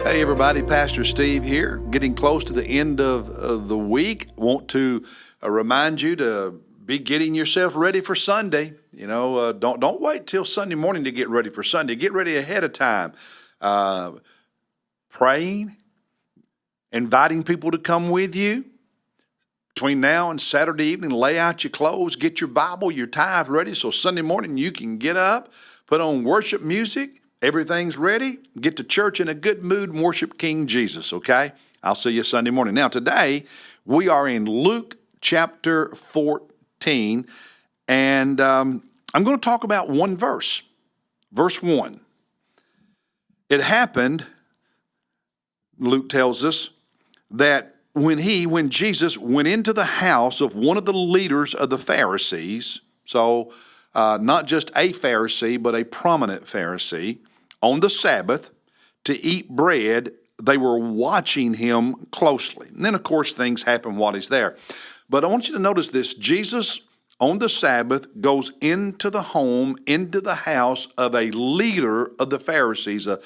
Hey everybody, Pastor Steve here, getting close to the end of the week. Want to remind you to be getting yourself ready for Sunday. Don't wait till Sunday morning to get ready for Sunday. Get ready ahead of time. Praying, inviting people to come with you. Between now and Saturday evening, lay out your clothes, get your Bible, your tithe ready so Sunday morning you can get up, put on worship music. Everything's ready. Get to church in a good mood and worship King Jesus, okay? I'll see you Sunday morning. Now, today, we are in Luke chapter 14, and I'm going to talk about one verse. Verse 1. It happened, Luke tells us, that when Jesus went into the house of one of the leaders of the Pharisees, so not just a Pharisee, but a prominent Pharisee, on the Sabbath to eat bread, they were watching him closely. And then, of course, things happen while he's there. But I want you to notice this. Jesus, on the Sabbath, goes into the home, into the house of a leader of the Pharisees, an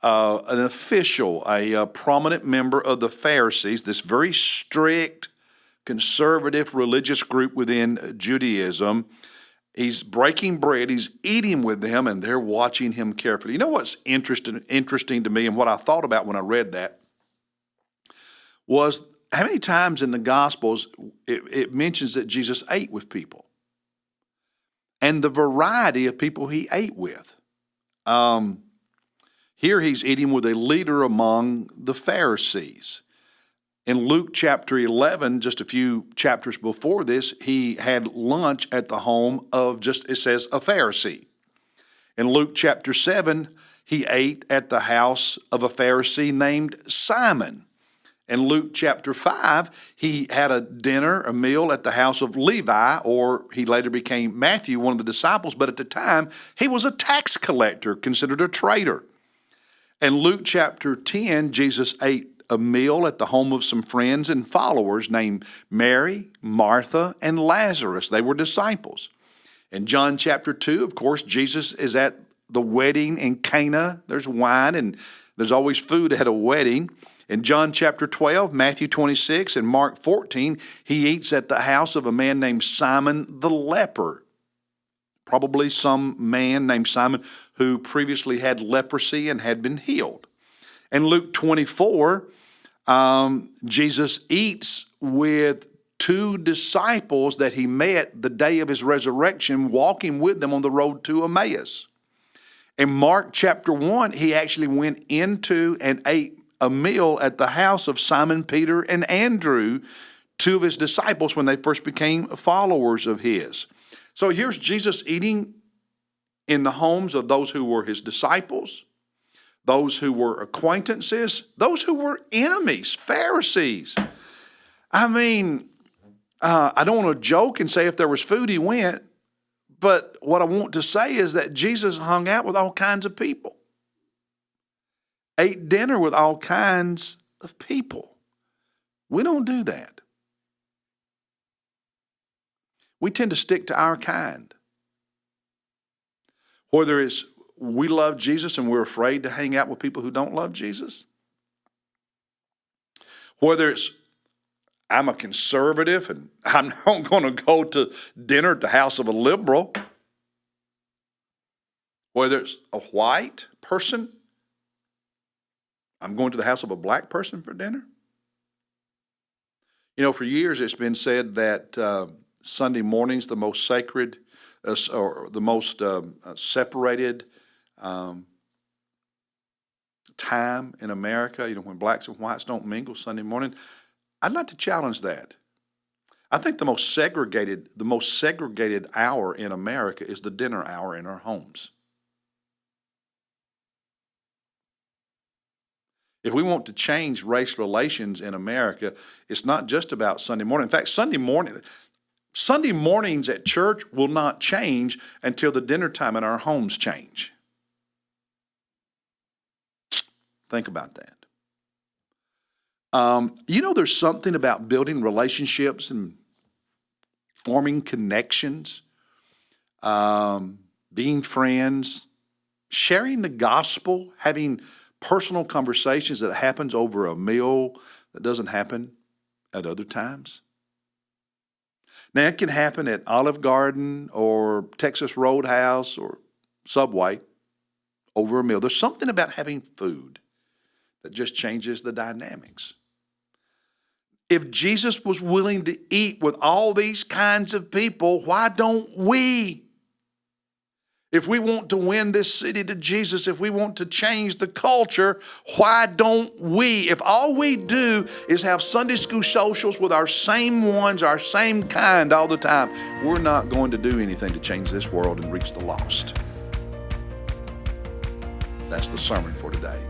official, a prominent member of the Pharisees, this very strict, conservative religious group within Judaism. He's breaking bread, he's eating with them, and they're watching him carefully. You know what's interesting to me, and what I thought about when I read that, was how many times in the Gospels it mentions that Jesus ate with people, and the variety of people he ate with. Here he's eating with a leader among the Pharisees. In Luke chapter 11, just a few chapters before this, he had lunch at the home of it says, a Pharisee. In Luke chapter 7, he ate at the house of a Pharisee named Simon. In Luke chapter 5, he had a meal at the house of Levi, or he later became Matthew, one of the disciples, but at the time, he was a tax collector, considered a traitor. In Luke chapter 10, Jesus ate a meal at the home of some friends and followers named Mary, Martha, and Lazarus. They were disciples. In John chapter 2, of course, Jesus is at the wedding in Cana. There's wine and there's always food at a wedding. In John chapter 12, Matthew 26, and Mark 14, he eats at the house of a man named Simon the leper. Probably some man named Simon who previously had leprosy and had been healed. In Luke 24, Jesus eats with two disciples that he met the day of his resurrection, walking with them on the road to Emmaus. In Mark chapter 1, he actually went into and ate a meal at the house of Simon Peter and Andrew, two of his disciples when they first became followers of his. So here's Jesus eating in the homes of those who were his disciples, those who were acquaintances, those who were enemies, Pharisees. I mean, I don't want to joke and say if there was food, he went. But what I want to say is that Jesus hung out with all kinds of people, ate dinner with all kinds of people. We don't do that. We tend to stick to our kind. Whether it's we love Jesus and we're afraid to hang out with people who don't love Jesus. Whether it's I'm a conservative and I'm not going to go to dinner at the house of a liberal. Whether it's a white person, I'm going to the house of a black person for dinner. You know, for years it's been said that Sunday morning's the most sacred or the most separated time in America, when blacks and whites don't mingle Sunday morning. I'd like to challenge that. I think the most segregated hour in America is the dinner hour in our homes. If we want to change race relations in America, it's not just about Sunday morning. In fact, Sunday mornings at church will not change until the dinner time in our homes change. Think about that. There's something about building relationships and forming connections, being friends, sharing the gospel, having personal conversations that happens over a meal that doesn't happen at other times? Now, it can happen at Olive Garden or Texas Roadhouse or Subway over a meal. There's something about having food that just changes the dynamics. If Jesus was willing to eat with all these kinds of people, why don't we? If we want to win this city to Jesus, if we want to change the culture, why don't we? If all we do is have Sunday school socials with our same ones, our same kind all the time, we're not going to do anything to change this world and reach the lost. That's the sermon for today.